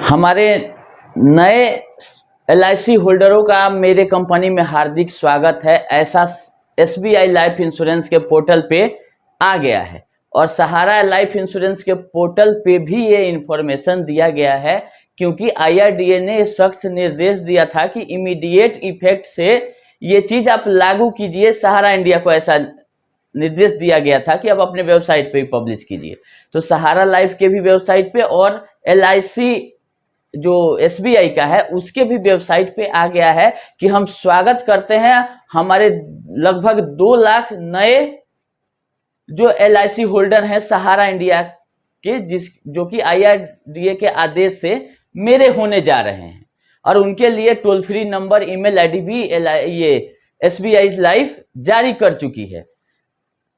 हमारे नए LIC होल्डरों का मेरे कंपनी में हार्दिक स्वागत है। ऐसा SBI लाइफ इंश्योरेंस के पोर्टल पे आ गया है और सहारा लाइफ इंश्योरेंस के पोर्टल पे भी ये इंफॉर्मेशन दिया गया है, क्योंकि IRDA ने सख्त निर्देश दिया था कि इमीडिएट इफेक्ट से ये चीज आप लागू कीजिए। सहारा इंडिया को ऐसा निर्देश दिया गया था कि आप अपने वेबसाइट पे ही पब्लिश कीजिए। तो सहारा लाइफ के भी वेबसाइट पे और LIC जो SBI का है उसके भी वेबसाइट पे आ गया है कि हम स्वागत करते हैं हमारे लगभग 2 लाख नए जो LIC होल्डर हैं सहारा इंडिया के, जो कि IRDA के आदेश से मेरे होने जा रहे हैं। और उनके लिए toll free number, email ID भी ये SBI लाइफ जारी कर चुकी है।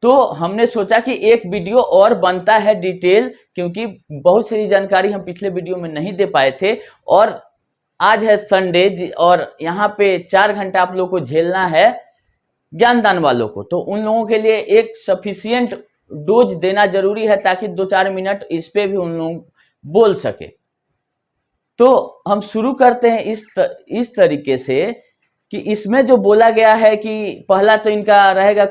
तो हमने सोचा कि एक वीडियो और बनता है डिटेल, क्योंकि बहुत सारी जानकारी हम पिछले वीडियो में नहीं दे पाए थे। और आज है संडे और यहाँ पे 4 घंटा आप लोगों को झेलना है ज्ञानदान वालों को, तो उन लोगों के लिए एक सफिशियंट डोज देना जरूरी है ताकि 2-4 मिनट इस पे भी उन लोग बोल सके। तो हम शुरू करते हैं इस तरीके से कि इसमें जो बोला गया है कि पहला तो इनका रहेगा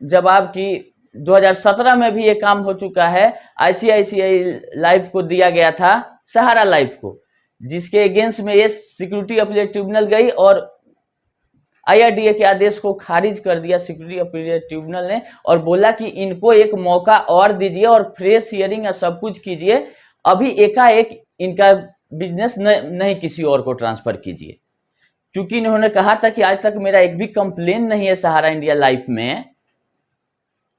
जवाब कि 2017 में भी ये काम हो चुका है। ICICI लाइफ को दिया गया था सहारा लाइफ को, जिसके अगेंस्ट में ये सिक्योरिटी अपीलेट ट्रिब्यूनल गई और IRDA के आदेश को खारिज कर दिया सिक्योरिटी अपीलेट ट्रिब्यूनल ने, और बोला कि इनको एक मौका और दीजिए और फ्रेश हियरिंग और सब कुछ कीजिए। अभी एकाएक इनका बिजनेस नहीं किसी और को ट्रांसफर कीजिए, क्योंकि इन्होंने कहा था कि आज तक मेरा एक भी कंप्लेन नहीं है सहारा इंडिया लाइफ में,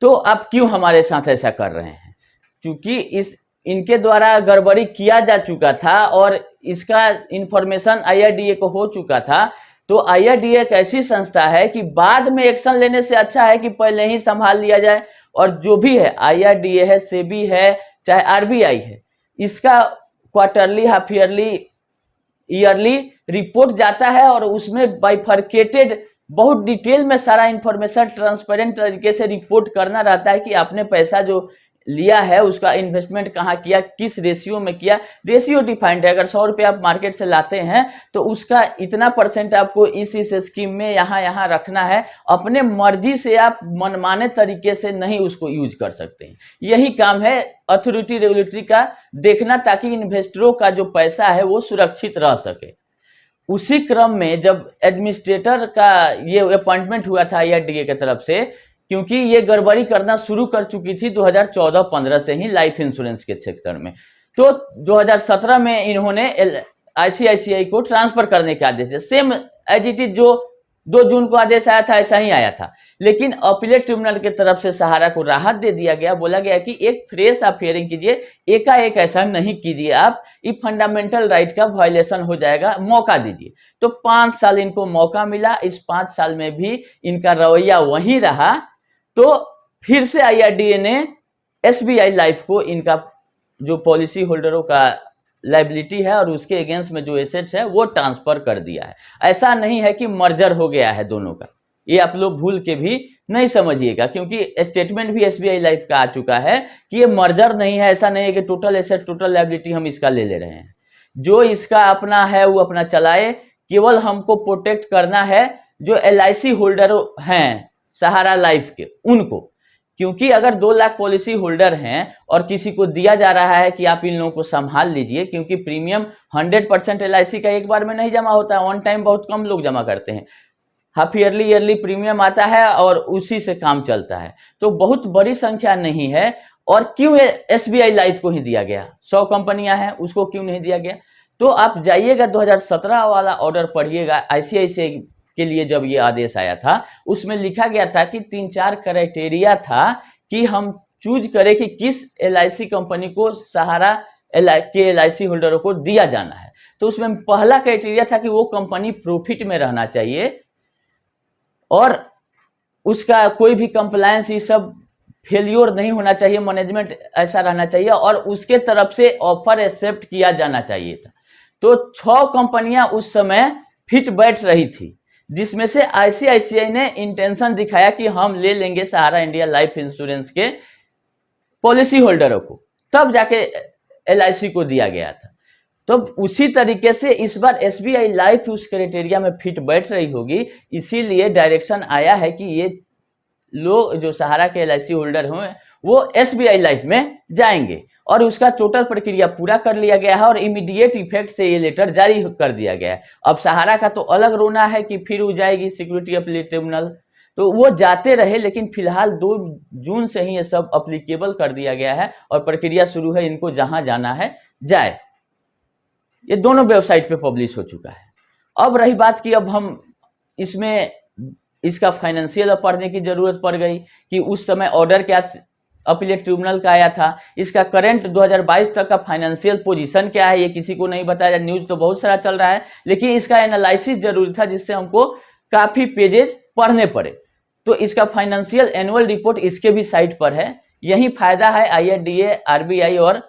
तो आप क्यों हमारे साथ ऐसा कर रहे हैं। क्योंकि इनके द्वारा गड़बड़ी किया जा चुका था और इसका इंफॉर्मेशन IRDA को हो चुका था। तो IRDA एक ऐसी संस्था है कि बाद में एक्शन लेने से अच्छा है कि पहले ही संभाल लिया जाए। और जो भी है, IRDA है, सेबी है, चाहे RBI है, इसका quarterly, half yearly, yearly report जाता है और उसमें बाइफरकेटेड बहुत डिटेल में सारा इंफॉर्मेशन ट्रांसपेरेंट तरीके से रिपोर्ट करना रहता है कि आपने पैसा जो लिया है उसका इन्वेस्टमेंट कहाँ किया, किस रेशियो में किया। रेशियो डिफाइंड है, अगर 100 रुपये आप मार्केट से लाते हैं तो उसका इतना % आपको इस स्कीम में यहाँ रखना है। अपने मर्जी से आप मनमाने तरीके से नहीं उसको यूज कर सकते हैं। यही काम है अथॉरिटी रेगुलेटरी का देखना, ताकि इन्वेस्टरों का जो पैसा है वो सुरक्षित रह सके। उसी क्रम में जब एडमिनिस्ट्रेटर का ये अपॉइंटमेंट हुआ था IRDA की तरफ से, क्योंकि ये गड़बड़ी करना शुरू कर चुकी थी 2014-15 से ही लाइफ इंश्योरेंस के सेक्टर में, तो 2017 में इन्होंने ICICI को ट्रांसफर करने के आदेश दिए। सेम एज इट इज जो 2 जून को आदेश आया था ऐसा ही आया था, लेकिन अपीलेट ट्रिब्यूनल की तरफ से सहारा को राहत दे दिया गया। बोला गया कि एक फ्रेश आप हियरिंग कीजिए, एकाएक ऐसा नहीं कीजिए आप, ये फंडामेंटल राइट का वायलेशन हो जाएगा, मौका दीजिए। तो 5 साल इनको मौका मिला। इस 5 साल में भी इनका रवैया वही रहा। तो फिर से IRDA ने SBI लाइफ को इनका जो पॉलिसी होल्डरों का लाइबिलिटी है और उसके अगेंस्ट में जो एसेट्स है वो ट्रांसफर कर दिया है। ऐसा नहीं है कि मर्जर हो गया है दोनों का, ये आप लोग भूल के भी नहीं समझिएगा, क्योंकि स्टेटमेंट भी SBI लाइफ का आ चुका है कि ये मर्जर नहीं है। ऐसा नहीं है कि टोटल एसेट, टोटल लाइबिलिटी हम इसका ले रहे हैं। जो इसका अपना है वो अपना चलाए, केवल हमको प्रोटेक्ट करना है जो LIC होल्डर हैं सहारा लाइफ के, उनको। क्योंकि अगर 2 लाख पॉलिसी होल्डर हैं और किसी को दिया जा रहा है कि आप इन लोगों को संभाल लीजिए, क्योंकि प्रीमियम 100% LIC का एक बार में नहीं जमा होता है, ऑन टाइम बहुत कम लोग जमा करते हैं। हाफ ईयरली, ईयरली प्रीमियम आता है और उसी से काम चलता है, तो बहुत बड़ी संख्या नहीं है। और क्यों SBI लाइफ को ही दिया गया? 100 कंपनियां हैं, उसको क्यों नहीं दिया गया? तो आप जाइएगा 2017 वाला ऑर्डर पढ़िएगा। ICICI के लिए जब ये आदेश आया था उसमें लिखा गया था कि 3-4 क्राइटेरिया था कि हम चूज करें कि किस LIC कंपनी को सहारा के LIC होल्डरों को दिया जाना है। तो उसमें पहला क्राइटेरिया था कि वो कंपनी प्रॉफिट में रहना चाहिए और उसका कोई भी कंप्लायंस, ये सब फेलियर नहीं होना चाहिए, मैनेजमेंट ऐसा रहना चाहिए और उसके तरफ से ऑफर एक्सेप्ट किया जाना चाहिए था। तो 6 कंपनियां उस समय फिट बैठ रही थी, जिसमें से ICICI ने इंटेंशन दिखाया कि हम ले लेंगे सहारा इंडिया लाइफ इंश्योरेंस के पॉलिसी होल्डरों को, तब जाके LIC को दिया गया था। तो उसी तरीके से इस बार एसबीआई लाइफ उस क्राइटेरिया में फिट बैठ रही होगी, इसीलिए डायरेक्शन आया है कि ये लोग जो सहारा के एलआईसी होल्डर हों वो एसबीआई लाइफ में जाएंगे, और उसका टोटल प्रक्रिया पूरा कर लिया गया है और इमीडिएट इफेक्ट से ये लेटर जारी कर दिया गया है। अब सहारा का तो अलग रोना है कि फिर वो जाएगी सिक्योरिटी अपीलेट ट्रिब्यूनल, तो वो जाते रहे, लेकिन फिलहाल 2 जून से ही ये सब अप्लीकेबल कर दिया गया है और प्रक्रिया शुरू है, इनको जहां जाना है जाए। ये दोनों वेबसाइट पे पब्लिश हो चुका है। अब रही बात कि अब हम इसमें इसका फाइनेंशियल पढ़ने की जरूरत पड़ गई कि उस समय ऑर्डर क्या अपीलेट ट्रिब्यूनल का आया था, इसका करंट 2022 तक का फाइनेंशियल पोजीशन क्या है, ये किसी को नहीं बताया। न्यूज तो बहुत सारा चल रहा है, लेकिन इसका एनालिसिस जरूरी था, जिससे हमको काफी पेजेस पढ़ने पड़े। तो इसका फाइनेंशियल एनुअल रिपोर्ट इसके भी साइट पर है। यही फायदा है IRDA, RBI और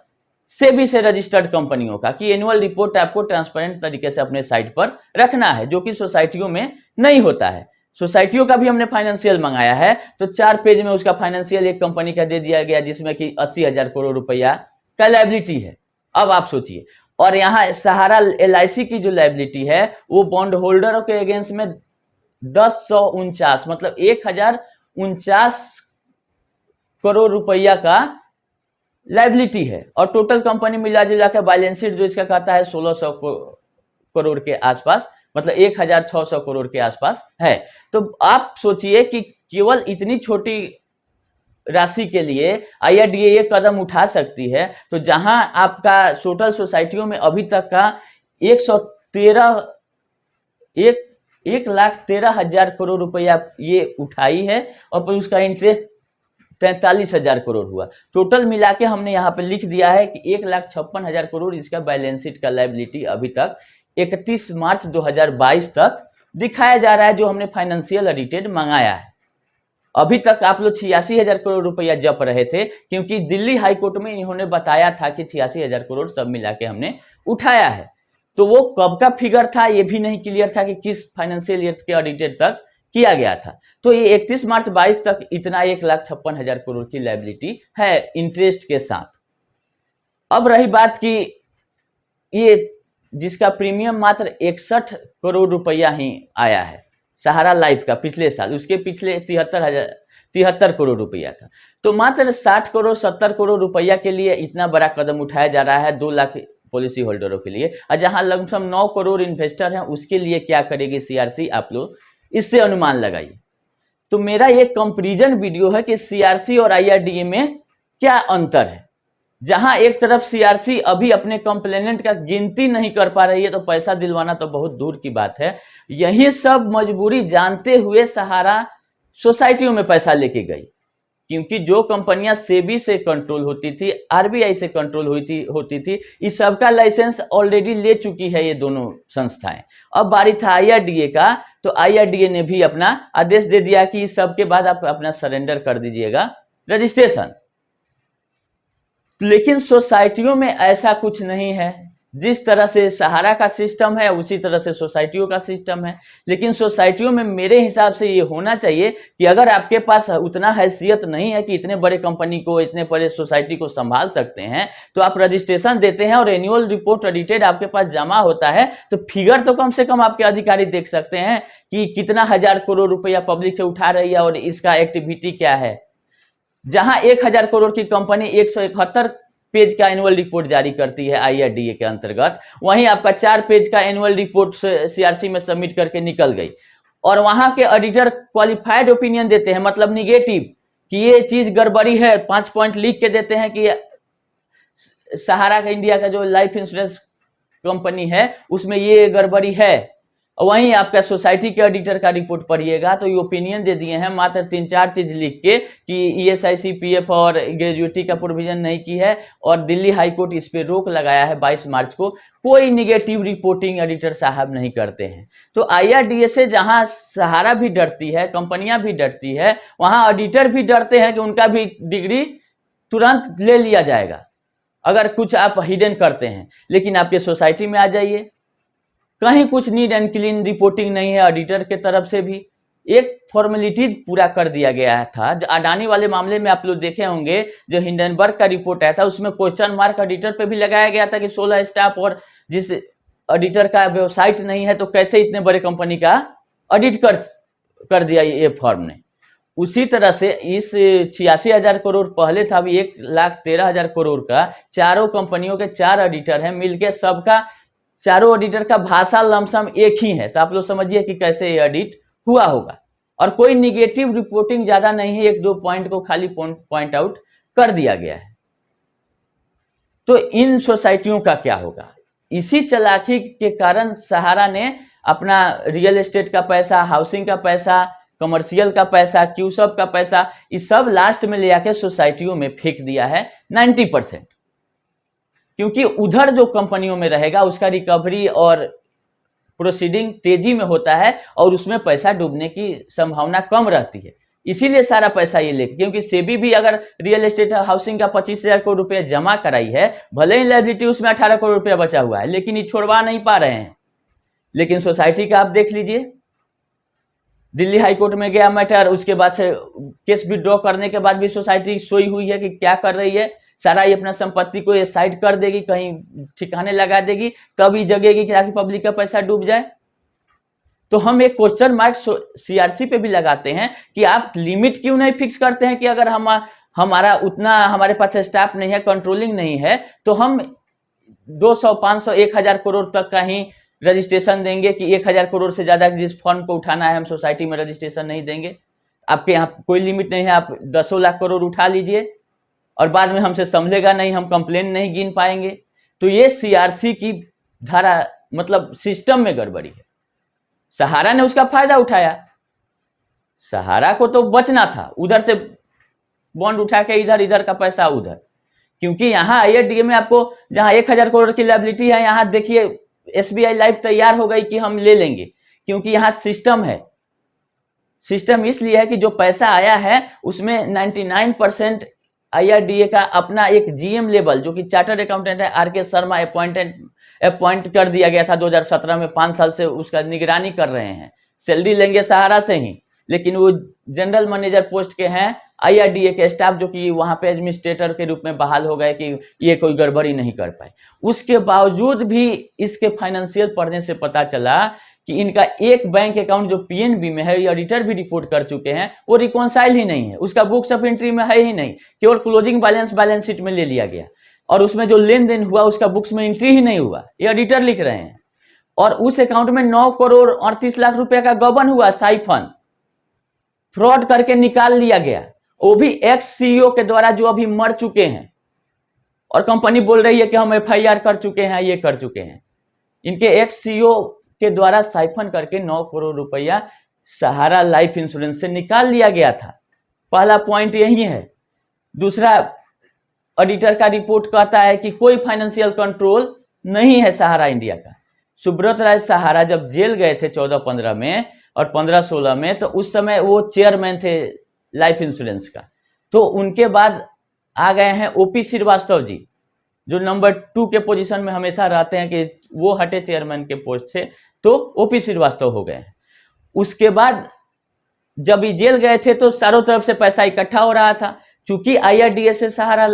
सेबी से रजिस्टर्ड कंपनियों का कि एनुअल रिपोर्ट आपको ट्रांसपेरेंट तरीके से अपने साइट पर रखना है, जो कि सोसाइटियों में नहीं होता है। सोसाइटियों का भी हमने फाइनेंशियल मंगाया है, तो 4 पेज में उसका फाइनेंशियल एक कंपनी का दे दिया गया, जिसमें कि 80,000 करोड़ रुपया का लायबिलिटी है। अब आप सोचिए, और यहाँ सहारा LIC की जो लायबिलिटी है वो बॉन्ड होल्डरों के अगेंस्ट में 1049 मतलब 1049 करोड़ रुपया का लायबिलिटी है, और टोटल कंपनी मिला जुला के बैलेंस शीट जो इसका कहता है 1600 करोड़ के आसपास, मतलब 1600 करोड़ के आसपास है। तो आप सोचिए कि केवल इतनी छोटी राशि के लिए IRDA ये कदम उठा सकती है, तो जहां आपका टोटल सोसाइटियों में अभी तक का 1,13,000 करोड़ रुपया ये उठाई है, और उसका इंटरेस्ट 43,000 करोड़ हुआ। टोटल मिला के हमने यहाँ पे लिख दिया है कि 1,56,000 करोड़ इसका बैलेंस शीट का लायबिलिटी अभी तक 31 मार्च 2022 तक दिखाया जा रहा है, जो हमने फाइनेंशियल ऑडिटेड मंगाया है। अभी तक आप लोग 86,000 करोड़ रुपया जप रहे थे, क्योंकि दिल्ली हाई कोर्ट में इन्होंने बताया था कि 86,000 करोड़ सब मिला के हमने उठाया है। तो वो कब का फिगर था ये भी नहीं क्लियर था कि किस फाइनेंशियल ईयर के ऑडिटेड तक किया गया था। तो ये 31 मार्च 22 तक इतना 1,56,000 करोड़ की लायबिलिटी है इंटरेस्ट के साथ। अब रही बात कि ये जिसका प्रीमियम मात्र 61 करोड़ रुपया ही आया है सहारा लाइफ का पिछले साल, उसके पिछले 73 करोड़ रुपया था। तो मात्र 60 करोड़ 70 करोड़ रुपया के लिए इतना बड़ा कदम उठाया जा रहा है 2 लाख पॉलिसी होल्डरों के लिए, और जहां लगभग 9 करोड़ इन्वेस्टर हैं उसके लिए क्या करेगी CRC, आप लोग इससे अनुमान लगाइए। तो मेरा ये कंपैरिजन वीडियो है कि CRC और IRDA में क्या अंतर है। जहां एक तरफ CRC अभी अपने कंप्लेनेंट का गिनती नहीं कर पा रही है, तो पैसा दिलवाना तो बहुत दूर की बात है। यही सब मजबूरी जानते हुए सहारा सोसाइटियों में पैसा लेके गई, क्योंकि जो कंपनियां सेबी से कंट्रोल होती थी, RBI से कंट्रोल होती थी, इस सबका लाइसेंस ऑलरेडी ले चुकी है ये दोनों संस्थाएं। अब बारी था IRDA का, तो IRDA ने भी अपना आदेश दे दिया कि इस सब के बाद आप अपना सरेंडर कर दीजिएगा रजिस्ट्रेशन। लेकिन सोसाइटियों में ऐसा कुछ नहीं है। जिस तरह से सहारा का सिस्टम है उसी तरह से सोसाइटियों का सिस्टम है। लेकिन सोसाइटियों में मेरे हिसाब से ये होना चाहिए कि अगर आपके पास उतना हैसियत नहीं है कि इतने बड़े कंपनी को, इतने बड़े सोसाइटी को संभाल सकते हैं, तो आप रजिस्ट्रेशन देते हैं और एनुअल रिपोर्ट ऑडिटेड आपके पास जमा होता है, तो फिगर तो कम से कम आपके अधिकारी देख सकते हैं कि कितना 1000 करोड़ रुपया पब्लिक से उठा रही है और इसका एक्टिविटी क्या है। जहां 1000 करोड़ की कंपनी 171 पेज का एनुअल रिपोर्ट जारी करती है IRDA के अंतर्गत, वहीं आपका 4 पेज का एनुअल रिपोर्ट CRC में सबमिट करके निकल गई, और वहां के ऑडिटर क्वालिफाइड ओपिनियन देते हैं, मतलब निगेटिव, कि ये चीज गड़बड़ी है। 5 पॉइंट लिख के देते हैं कि सहारा का इंडिया का जो लाइफ इंश्योरेंस कंपनी है उसमें ये गड़बड़ी है। वहीं आपका सोसाइटी के ऑडिटर का रिपोर्ट पढ़िएगा तो ये ओपिनियन दे दिए हैं मात्र 3-4 चीज लिख के कि ESIC PF और ग्रेजुएटी का प्रोविजन नहीं की है, और दिल्ली हाई कोर्ट इस पे रोक लगाया है 22 मार्च को। कोई निगेटिव रिपोर्टिंग ऑडिटर साहब नहीं करते हैं। तो IRDA से जहां सहारा भी डरती है, कंपनियां भी डरती है, वहां ऑडिटर भी डरते हैं कि उनका भी डिग्री तुरंत ले लिया जाएगा अगर कुछ आप हिडन करते हैं। लेकिन आपके सोसाइटी में आ जाइए, कहीं कुछ नीट एंड क्लीन रिपोर्टिंग नहीं है। ऑडिटर के तरफ से भी एक फॉर्मेलिटीज पूरा कर दिया गया था। अडानी वाले मामले में आप लोग देखे होंगे, जो हिंडनबर्ग का रिपोर्ट आया था उसमें क्वेश्चन मार्क ऑडिटर पे भी लगाया गया था कि 16 स्टाफ और जिस ऑडिटर का वेबसाइट नहीं है, तो कैसे इतने बड़े कंपनी का ऑडिट कर दिया ये फर्म ने। उसी तरह से इस 86,000 करोड़ पहले था, अभी 1,13,000 करोड़ का चारों कंपनियों के 4 ऑडिटर हैं, मिलके सबका चारों ऑडिटर का भाषा लमसम एक ही है। तो आप लोग समझिए कि कैसे ये ऑडिट हुआ होगा। और कोई निगेटिव रिपोर्टिंग ज्यादा नहीं है, 1-2 पॉइंट को खाली पॉइंट आउट कर दिया गया है। तो इन सोसाइटियों का क्या होगा? इसी चालाकी के कारण सहारा ने अपना रियल एस्टेट का पैसा, हाउसिंग का पैसा, कमर्शियल का पैसा, क्यूसब का पैसा, इस सब लास्ट में ले आके सोसाइटियों में फेंक दिया है 90%। क्योंकि उधर जो कंपनियों में रहेगा उसका रिकवरी और प्रोसीडिंग तेजी में होता है और उसमें पैसा डूबने की संभावना कम रहती है, इसीलिए सारा पैसा ये लेके। क्योंकि सेबी भी अगर रियल एस्टेट हाउसिंग का 25,000 करोड़ रुपया जमा कराई है, भले ही लायबिलिटी उसमें 18 करोड़ रुपया बचा हुआ है, लेकिन ये छोड़वा नहीं पा रहे हैं। लेकिन सोसाइटी का आप देख लीजिए, दिल्ली हाईकोर्ट में गया मैटर, उसके बाद से केस विड्रॉ करने के बाद भी सोसाइटी सोई हुई है कि क्या कर रही है। सारा ये अपना संपत्ति को ये साइड कर देगी, कहीं ठिकाने लगा देगी, तब ही जगेगी कि ताकि पब्लिक का पैसा डूब जाए। तो हम एक क्वेश्चन मार्क सीआरसी पे भी लगाते हैं कि आप लिमिट क्यों नहीं फिक्स करते हैं कि अगर हमारा उतना हमारे पास स्टाफ नहीं है, कंट्रोलिंग नहीं है, तो हम 200, 500, 1,000 करोड़ तक का ही रजिस्ट्रेशन देंगे कि 1,000 करोड़ से ज्यादा जिस फर्म को उठाना है हम सोसाइटी में रजिस्ट्रेशन नहीं देंगे। आपके यहाँ कोई लिमिट नहीं है, आप 10 लाख करोड़ उठा लीजिए और बाद में हमसे समझेगा नहीं, हम कंप्लेन नहीं गिन पाएंगे। तो ये सीआरसी की धारा, मतलब सिस्टम में गड़बड़ी है। सहारा ने उसका फायदा उठाया, सहारा को तो बचना था, उधर से बॉन्ड उठा के इधर, इधर का पैसा उधर। क्योंकि यहाँ आईआरडीए में आपको जहां 1,000 करोड़ की लायबिलिटी है, यहाँ देखिए एसबीआई लाइफ तैयार हो गई कि हम ले लेंगे, क्योंकि यहाँ सिस्टम है। सिस्टम इसलिए है कि जो पैसा आया है उसमें 99% आईआरडीए का अपना एक जीएम लेवल, जो कि चार्टर्ड अकाउंटेंट है आरके शर्मा, अपॉइंट कर दिया गया था 2017 में, 5 साल से उसका निगरानी कर रहे हैं। सैलरी लेंगे सहारा से ही, लेकिन वो जनरल मैनेजर पोस्ट के हैं आईआरडीए के स्टाफ, जो कि वहां पे एडमिनिस्ट्रेटर के रूप में बहाल हो गए कि ये कोई गड़बड़ी नहीं कर पाए। उसके बावजूद भी इसके फाइनेंशियल पढ़ने से पता चला कि इनका एक बैंक अकाउंट जो पीएनबी में है, ऑडिटर भी रिपोर्ट कर चुके हैं, वो रिकॉन्साइल ही नहीं है, उसका बुक्स ऑफ एंट्री में है ही नहीं, केवल क्लोजिंग बैलेंस शीट में ले लिया गया और उसमें जो लेन देन हुआ उसका बुक्स में एंट्री ही नहीं हुआ, ये ऑडिटर लिख रहे हैं। और उस अकाउंट में 9 करोड़ 38 लाख रुपए का गबन हुआ, साइफन फ्रॉड करके निकाल लिया गया, वो भी एक्स सीईओ के द्वारा जो अभी मर चुके हैं। और कंपनी बोल रही है कि हम एफआईआर कर चुके हैं, ये कर चुके हैं। इनके एक्स सीईओ के द्वारा साइफन करके 9 करोड़ रुपया सहारा लाइफ इंश्योरेंस से निकाल लिया गया था। पहला पॉइंट यही है। दूसरा, ऑडिटर का रिपोर्ट कहता है कि कोई फाइनेंशियल कंट्रोल नहीं है सहारा इंडिया का। सुब्रत राय सहारा जब जेल गए थे 14-15 में और 15-16 में, तो उस समय वो चेयरमैन थे लाइफ इंश्योरेंस का। तो उनके बाद आ गए हैं ओपी श्रीवास्तव जी, जो नंबर 2 के पोजीशन में हमेशा रहते हैं, कि वो हटे चेयरमैन के पोस्ट से, तो ओपी श्रीवास्तव हो गए हैं। उसके बाद जब ये जेल गए थे तो चारों तरफ से पैसा इकट्ठा हो रहा था। चूंकि आईआरडीए से सहारा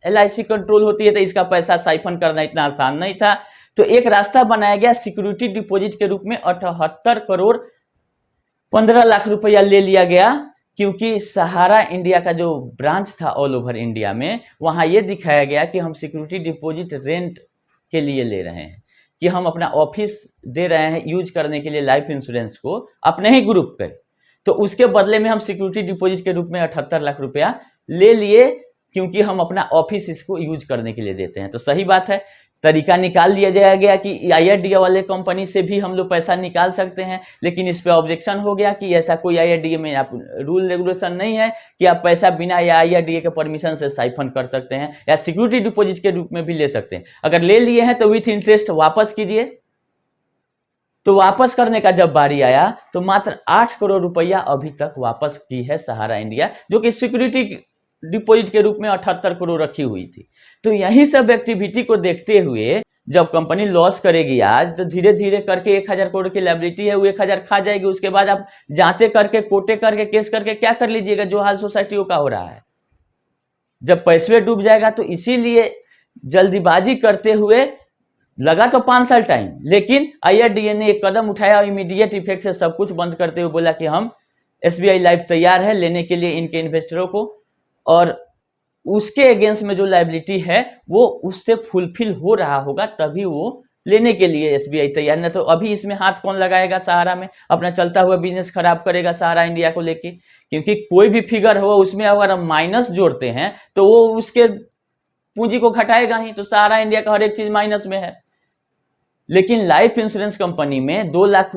एलआईसी कंट्रोल होती है, तो इसका पैसा साइफन करना इतना आसान नहीं था। तो एक रास्ता बनाया गया, सिक्योरिटी डिपॉजिट के रूप में 78 करोड़ 15 लाख रुपया ले लिया गया। क्योंकि सहारा इंडिया का जो ब्रांच था ऑल ओवर इंडिया में, वहां ये दिखाया गया कि हम सिक्योरिटी डिपॉजिट रेंट के लिए ले रहे हैं, कि हम अपना ऑफिस दे रहे हैं यूज करने के लिए लाइफ इंश्योरेंस को अपने ही ग्रुप पे, तो उसके बदले में हम सिक्योरिटी डिपॉजिट के रूप में 78 लाख रुपया ले लिए, क्योंकि हम अपना ऑफिस इसको यूज करने के लिए देते हैं। तो सही बात है, तरीका निकाल लिया जाया गया कि आईआरडीए वाले कंपनी से भी हम लोग पैसा निकाल सकते हैं। लेकिन इस पे ऑब्जेक्शन हो गया कि ऐसा कोई आईआरडीए में आप रूल रेगुलेशन नहीं है कि आप पैसा बिना या आईआरडीए के परमिशन से साइफन कर सकते हैं, या सिक्योरिटी डिपॉजिट के रूप में भी ले सकते हैं। अगर ले लिए हैं तो विथ इंटरेस्ट वापस कीजिए। तो वापस करने का जब बारी आया तो मात्र 8 करोड़ रुपया अभी तक वापस की है सहारा इंडिया, जो कि सिक्योरिटी डिपॉजिट के रूप में 78 करोड़ रखी हुई थी। तो यही सब एक्टिविटी को देखते हुए जब कंपनी लॉस करेगी आज, तो धीरे धीरे करके 1,000 करोड़ की लायबिलिटी है वो 1,000 खा जाएगी। उसके बाद आप जांचे करके, कोटे करके, केस करके क्या कर लीजिएगा, जो हाल सोसाइटियों का हो रहा है। जब पैसे डूब जाएगा, तो इसीलिए जल्दीबाजी करते हुए लगा तो 5 साल टाइम, लेकिन IRDA ने एक कदम उठाया और इमीडिएट इफेक्ट से सब कुछ बंद करते हुए बोला कि हम SBI लाइफ तैयार है लेने के लिए इनके इन्वेस्टरों को, और उसके अगेंस्ट में जो लायबिलिटी है वो उससे फुलफिल हो रहा होगा तभी वो लेने के लिए SBI तैयार, ना तो अभी इसमें हाथ कौन लगाएगा सहारा में, अपना चलता हुआ बिजनेस खराब करेगा सहारा इंडिया को लेके। क्योंकि कोई भी फिगर हो उसमें अगर हम माइनस जोड़ते हैं तो वो उसके पूंजी को घटाएगा ही, तो सहारा इंडिया का हर एक चीज माइनस में है। लेकिन लाइफ इंश्योरेंस कंपनी में 2 लाख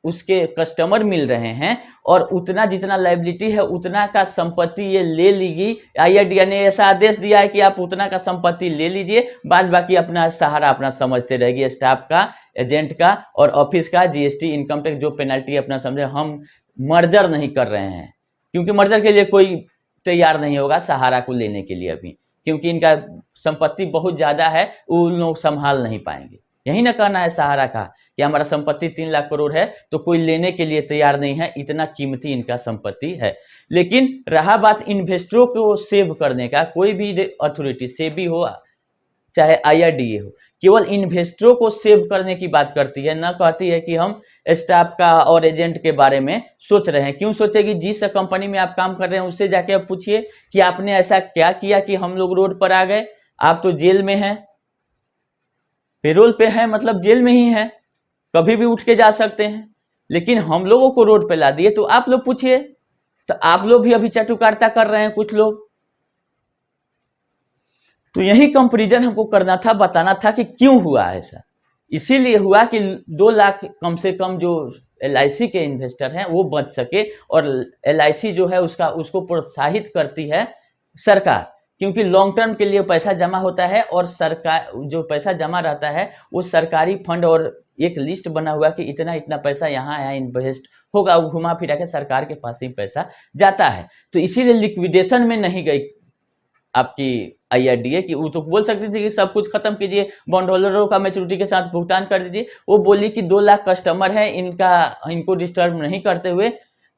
उसके कस्टमर मिल रहे हैं और उतना जितना लायबिलिटी है उतना का संपत्ति ये ले लेगी। IRDA ने ऐसा आदेश दिया है कि आप उतना का संपत्ति ले लीजिए, बाद बाकी अपना सहारा अपना समझते रहेगी, स्टाफ का, एजेंट का और ऑफिस का, GST, इनकम टैक्स जो पेनल्टी अपना समझे। हम मर्जर नहीं कर रहे हैं क्योंकि मर्जर के लिए कोई तैयार नहीं होगा सहारा को लेने के लिए अभी, क्योंकि इनका संपत्ति बहुत ज्यादा है, उन लोग संभाल नहीं पाएंगे। यही ना कहना है सहारा का कि हमारा संपत्ति 3 लाख करोड़ है तो कोई लेने के लिए तैयार नहीं है, इतना कीमती इनका संपत्ति है। लेकिन रहा बात इन्वेस्टरों को सेव करने का, कोई भी अथॉरिटी, सेबी हो चाहे IRDA हो, केवल इन्वेस्टरों को सेव करने की बात करती है, ना कहती है कि हम स्टाफ का और एजेंट के बारे में सोच रहे हैं। क्यों सोचेगी? जिस कंपनी में आप काम कर रहे हैं उससे जाके आप पूछिए कि आपने ऐसा क्या किया कि हम लोग रोड पर आ गए। आप तो जेल में हैं, पेरोल पे हैं, मतलब जेल में ही हैं, कभी भी उठ के जा सकते हैं, लेकिन हम लोगों को रोड पे ला दिए। तो आप लोग पूछिए, तो आप लोग भी अभी चाटुकारिता कर रहे हैं कुछ लोग। तो यही कंपैरिजन हमको करना था, बताना था कि क्यों हुआ ऐसा। इसीलिए हुआ कि 2 लाख कम से कम जो LIC के इन्वेस्टर हैं वो बच सके, और LIC जो है उसको प्रोत्साहित करती है सरकार, क्योंकि लॉन्ग टर्म के लिए पैसा जमा होता है और सरकार जो पैसा जमा रहता है वो सरकारी फंड, और एक लिस्ट बना हुआ कि इतना इतना पैसा यहाँ इन्वेस्ट होगा, वो घुमा फिरा के सरकार के पास ही पैसा जाता है। तो इसीलिए लिक्विडेशन में नहीं गई आपकी IRDA की। वो तो बोल सकती थी कि सब कुछ खत्म कीजिए, बॉन्ड होल्डरों का मैच्योरिटी के साथ भुगतान कर दीजिए। वो बोली कि 2 लाख कस्टमर है, इनको डिस्टर्ब नहीं करते हुए,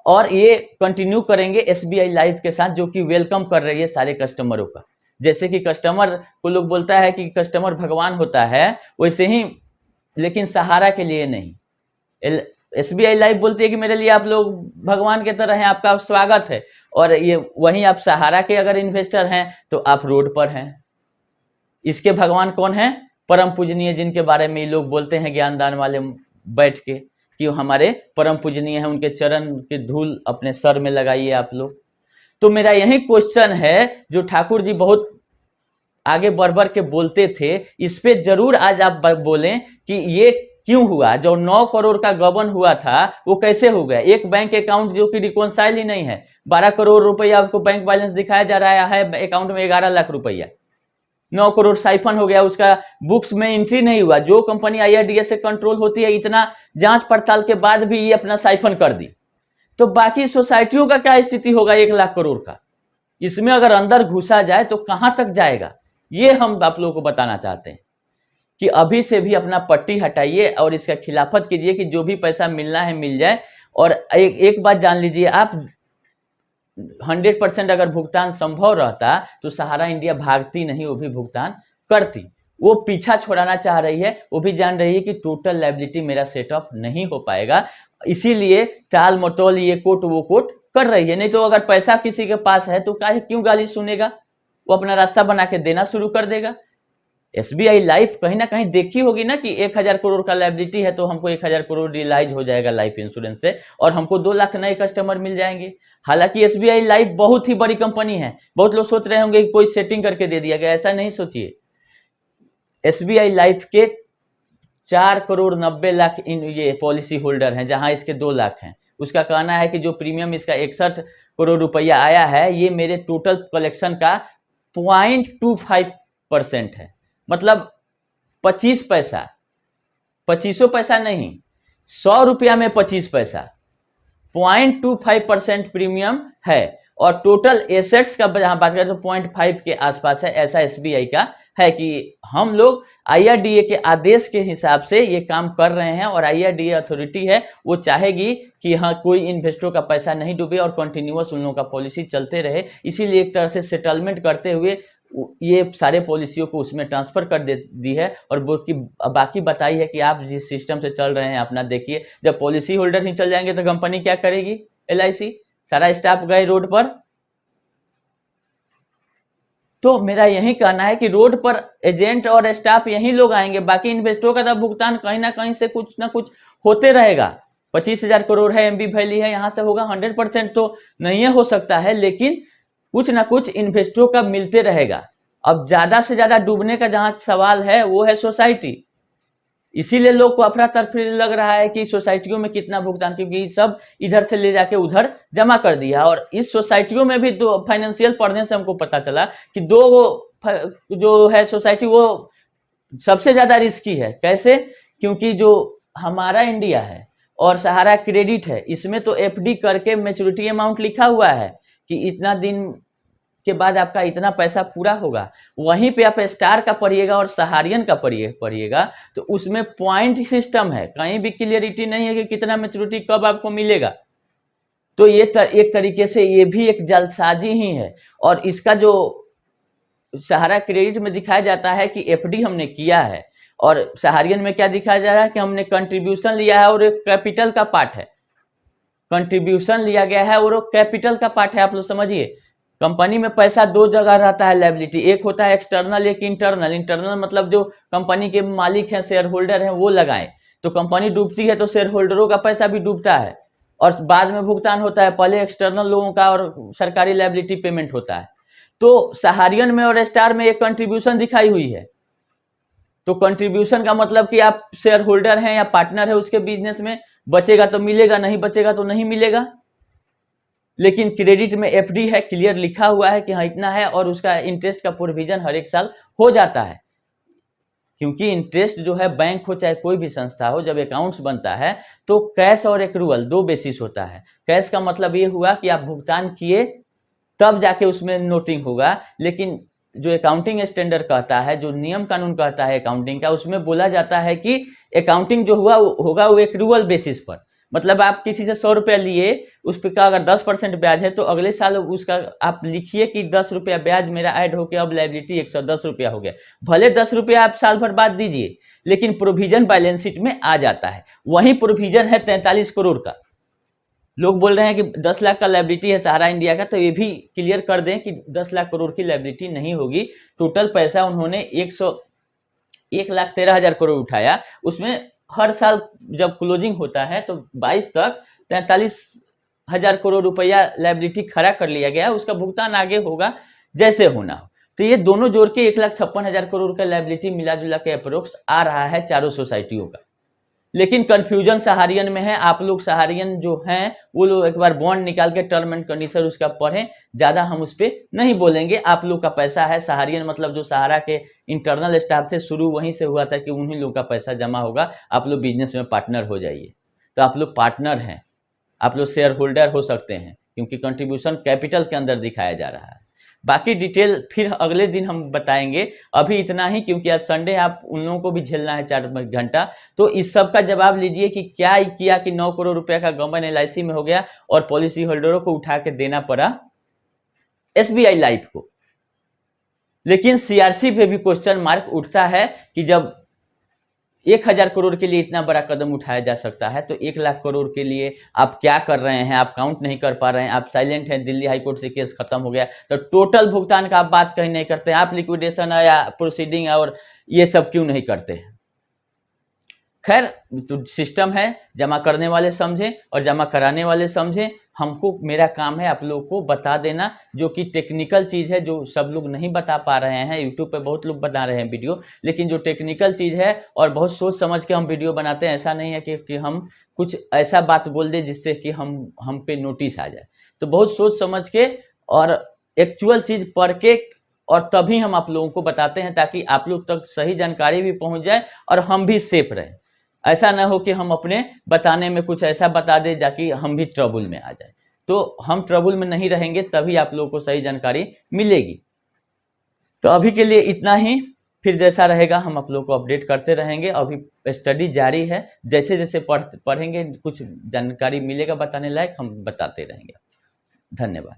और ये कंटिन्यू करेंगे SBI लाइफ के साथ, जो कि वेलकम कर रही है सारे कस्टमरों का। जैसे कि कस्टमर को लोग बोलता है कि कस्टमर भगवान होता है, वैसे ही लेकिन सहारा के लिए नहीं। SBI लाइफ बोलती है कि मेरे लिए आप लोग भगवान के तरह हैं, आपका स्वागत है, और ये वहीं आप सहारा के अगर इन्वेस्टर हैं तो आप रोड पर हैं। इसके भगवान कौन है? परम पूजनीय, जिनके बारे में ये लोग बोलते हैं ज्ञानदान वाले बैठ के कि हमारे परम पूजनीय हैं, उनके चरण की धूल अपने सर में लगाइए आप लोग। तो मेरा यही क्वेश्चन है जो ठाकुर जी बहुत आगे बढ़ बढ़ के बोलते थे, इस पे जरूर आज आप बोलें कि ये क्यों हुआ। जो 9 करोड़ का गबन हुआ था वो कैसे हो गया? एक बैंक अकाउंट जो कि रिकॉन्साइल ही नहीं है, 12 करोड़ रुपया आपको बैंक बैलेंस दिखाया जा रहा है, अकाउंट में 11 लाख रुपया, 9 करोड़ साइफन हो गया, उसका बुक्स में एंट्री नहीं हुआ। जो कंपनी IRDA से कंट्रोल होती है, इतना जांच पड़ताल के बाद भी ये अपना साइफन कर दी, तो बाकी सोसाइटियों का क्या स्थिति होगा 1 लाख करोड़ का? इसमें अगर अंदर घुसा जाए तो कहां तक जाएगा, ये हम आप लोगों को बताना चाहते हैं कि अभी से भी अपना पट्टी हटाइए और इसका खिलाफत कीजिए कि जो भी पैसा मिलना है मिल जाए। और एक बात जान लीजिए आप, 100% अगर भुगतान संभव रहता तो सहारा इंडिया भागती नहीं, वो भी भुगतान करती। वो पीछा छोड़ाना चाह रही है, वो भी जान रही है कि टोटल लायबिलिटी मेरा सेटअप नहीं हो पाएगा, इसीलिए टाल मटोल ये कोट वो कोट कर रही है। नहीं तो अगर पैसा किसी के पास है तो क्यों गाली सुनेगा, वो अपना रास्ता बना के देना शुरू कर देगा। SBI लाइफ कहीं ना कहीं देखी होगी ना कि 1000 करोड़ का लायबिलिटी है तो हमको 1000 करोड़ रियलाइज हो जाएगा लाइफ इंश्योरेंस से, और हमको 2 लाख नए कस्टमर मिल जाएंगे। हालांकि SBI लाइफ बहुत ही बड़ी कंपनी है, बहुत लोग सोच रहे होंगे कि कोई सेटिंग करके दे दिया गया, ऐसा नहीं सोचिए। SBI लाइफ के 4 करोड़ 90 लाख ये पॉलिसी होल्डर हैं, जहां इसके 2 लाख हैं। उसका कहना है कि जो प्रीमियम इसका 61 करोड़ रुपया आया है, ये मेरे टोटल कलेक्शन का 0.25% है, मतलब 25 पैसा, 25 पैसा नहीं, 100 रुपया में 25 पैसा, 0.25% प्रीमियम है। और टोटल एसेट्स का जहां बात करें तो 0.5 के आसपास है। ऐसा SBI का है कि हम लोग IRDA के आदेश के हिसाब से ये काम कर रहे हैं, और IRDA अथॉरिटी है, वो चाहेगी कि हाँ कोई इन्वेस्टरों का पैसा नहीं डूबे और कंटिन्यूअस उन लोगों का पॉलिसी चलते रहे। इसीलिए एक तरह से सेटलमेंट करते हुए ये सारे पॉलिसियों को उसमें ट्रांसफ़र कर दे दी है और वो कि बाकी बताई है कि आप जिस सिस्टम से चल रहे हैं अपना देखिए। जब पॉलिसी होल्डर ही चल जाएंगे तो कंपनी क्या करेगी? LIC सारा स्टाफ गए रोड पर। तो मेरा यही कहना है कि रोड पर एजेंट और स्टाफ यही लोग आएंगे, बाकी इन्वेस्टरों का तो भुगतान कहीं ना कहीं से कुछ ना कुछ होते रहेगा। 25,000 करोड़ है, MB वैली है, यहाँ से होगा। 100% तो नहीं हो सकता है, लेकिन कुछ ना कुछ इन्वेस्टरों का मिलते रहेगा। अब ज्यादा से ज्यादा डूबने का जहां सवाल है वो है सोसाइटी। इसीलिए लोग को अफरा तफरी लग रहा है कि सोसाइटियों में कितना भुगतान, क्योंकि सब इधर से ले जाके उधर जमा कर दिया। और इस सोसाइटियों में भी दो फाइनेंशियल पढ़ने से हमको पता चला कि दो जो है सोसाइटी वो सबसे ज्यादा रिस्की है। कैसे? क्योंकि जो हमारा इंडिया है और सहारा क्रेडिट है, इसमें तो FD करके मैच्योरिटी अमाउंट लिखा हुआ है कि इतना दिन के बाद आपका इतना पैसा पूरा होगा। वहीं पे आप स्टार का पढ़िएगा और सहारियन का पढ़िएगा तो उसमें पॉइंट सिस्टम है, कहीं भी क्लियरिटी नहीं है कि कितना मैच्योरिटी कब आपको मिलेगा। तो ये एक तरीके से ये भी एक जालसाजी ही है। और इसका जो सहारा क्रेडिट में दिखाया जाता है कि FD हमने किया है, और सहारियन में क्या दिखाया जा रहा है कि हमने कंट्रीब्यूशन लिया है और एक कैपिटल का पार्ट है। कंट्रीब्यूशन लिया गया है और वो कैपिटल का पार्ट है। आप लोग समझिए, कंपनी में पैसा दो जगह रहता है लायबिलिटी, एक होता है एक्सटर्नल, एक इंटरनल। इंटरनल मतलब जो कंपनी के मालिक हैं, शेयर होल्डर हैं, वो लगाएं। तो कंपनी डूबती है तो शेयर होल्डरों का पैसा भी डूबता है और बाद में भुगतान होता है। पहले एक्सटर्नल लोगों का और सरकारी लायबिलिटी पेमेंट होता है। तो सहारियन में और स्टार में एक कंट्रीब्यूशन दिखाई हुई है। तो कंट्रीब्यूशन का मतलब कि आप शेयर होल्डर हैं या पार्टनर है उसके बिजनेस में, बचेगा तो मिलेगा, नहीं बचेगा तो नहीं मिलेगा। लेकिन क्रेडिट में FD है, क्लियर लिखा हुआ है कि हाँ इतना है, और उसका इंटरेस्ट का प्रोविजन हर एक साल हो जाता है। क्योंकि इंटरेस्ट जो है, बैंक हो चाहे कोई भी संस्था हो, जब अकाउंट्स बनता है तो कैश और एक्रूअल दो बेसिस होता है। कैश का मतलब ये हुआ कि आप भुगतान किए तब जाके उसमें नोटिंग होगा, लेकिन जो अकाउंटिंग स्टैंडर्ड कहता है, जो नियम कानून कहता है अकाउंटिंग का, उसमें बोला जाता है कि अकाउंटिंग जो होगा वो एक्रूअल बेसिस पर। मतलब आप किसी से 100 रुपया लिए, उस पर का अगर 10% ब्याज है तो अगले साल उसका आप लिखिए कि 10 रुपया ब्याज मेरा ऐड होकर अब लायबिलिटी 110 रुपया हो गया। भले 10 रुपया आप साल भर बाद दीजिए, लेकिन प्रोविजन बैलेंस शीट में आ जाता है। वही प्रोविजन है 43 करोड़ का। लोग बोल रहे हैं कि 10 लाख का लायबिलिटी है सहारा इंडिया का, तो ये भी क्लियर कर दें कि 10 लाख करोड़ की लायबिलिटी नहीं होगी। टोटल पैसा उन्होंने 1,13,000 करोड़ उठाया। उसमें हर साल जब क्लोजिंग होता है तो 22 तक 43,000 करोड़ रुपया लायबिलिटी खड़ा कर लिया गया। उसका भुगतान आगे होगा जैसे होना हो। तो ये दोनों जोड़ के 1,56,000 करोड़ का लायबिलिटी मिला जुला के अप्रोक्स आ रहा है चारों सोसाइटियों का। लेकिन कंफ्यूजन सहारियन में है। आप लोग सहारियन जो हैं वो लोग एक बार बॉन्ड निकाल के टर्म एंड कंडीशन उसका पढ़ें। ज्यादा हम उस पर नहीं बोलेंगे। आप लोग का पैसा है। सहारियन मतलब जो सहारा के इंटरनल स्टाफ थे, शुरू वहीं से हुआ था कि उन्हीं लोग का पैसा जमा होगा। आप लोग बिजनेस में पार्टनर हो जाइए। तो आप लोग पार्टनर हैं, आप लोग शेयर होल्डर हो सकते हैं, क्योंकि कंट्रीब्यूशन कैपिटल के अंदर दिखाया जा रहा है। बाकी डिटेल फिर अगले दिन हम बताएंगे। अभी इतना ही, क्योंकि आज संडे, आप उन लोगों को भी झेलना है 4 घंटा। तो इस सब का जवाब लीजिए कि क्या किया कि 9 करोड़ रुपए का गवर्नमेंट LIC में हो गया और पॉलिसी होल्डरों को उठा के देना पड़ा SBI लाइफ को। लेकिन CRC पे भी क्वेश्चन मार्क उठता है कि जब 1,000 करोड़ के लिए इतना बड़ा कदम उठाया जा सकता है, तो 1 लाख करोड़ के लिए आप क्या कर रहे हैं? आप काउंट नहीं कर पा रहे हैं, आप साइलेंट हैं। दिल्ली हाईकोर्ट से केस खत्म हो गया, तो टोटल भुगतान का आप बात कहीं नहीं करते हैं। आप लिक्विडेशन या प्रोसीडिंग और ये सब क्यों नहीं करते हैं? खैर, तो सिस्टम है, जमा करने वाले समझें और जमा कराने वाले समझें। हमको, मेरा काम है आप लोगों को बता देना, जो कि टेक्निकल चीज़ है, जो सब लोग नहीं बता पा रहे हैं। यूट्यूब पे बहुत लोग बता रहे हैं वीडियो, लेकिन जो टेक्निकल चीज़ है और बहुत सोच समझ के हम वीडियो बनाते हैं। ऐसा नहीं है कि हम कुछ ऐसा बात बोल दें जिससे कि हम पे नोटिस आ जाए। तो बहुत सोच समझ के और एक्चुअल चीज़ पढ़ के और तभी हम आप लोगों को बताते हैं, ताकि आप लोग तक सही जानकारी भी पहुँच जाए और हम भी सेफ रहें। ऐसा ना हो कि हम अपने बताने में कुछ ऐसा बता दें जाकि हम भी ट्रबल में आ जाए। तो हम ट्रबल में नहीं रहेंगे, तभी आप लोगों को सही जानकारी मिलेगी। तो अभी के लिए इतना ही, फिर जैसा रहेगा हम आप लोगों को अपडेट करते रहेंगे। अभी स्टडी जारी है, जैसे जैसे पढ़ेंगे कुछ जानकारी मिलेगा बताने लायक, हम बताते रहेंगे। धन्यवाद।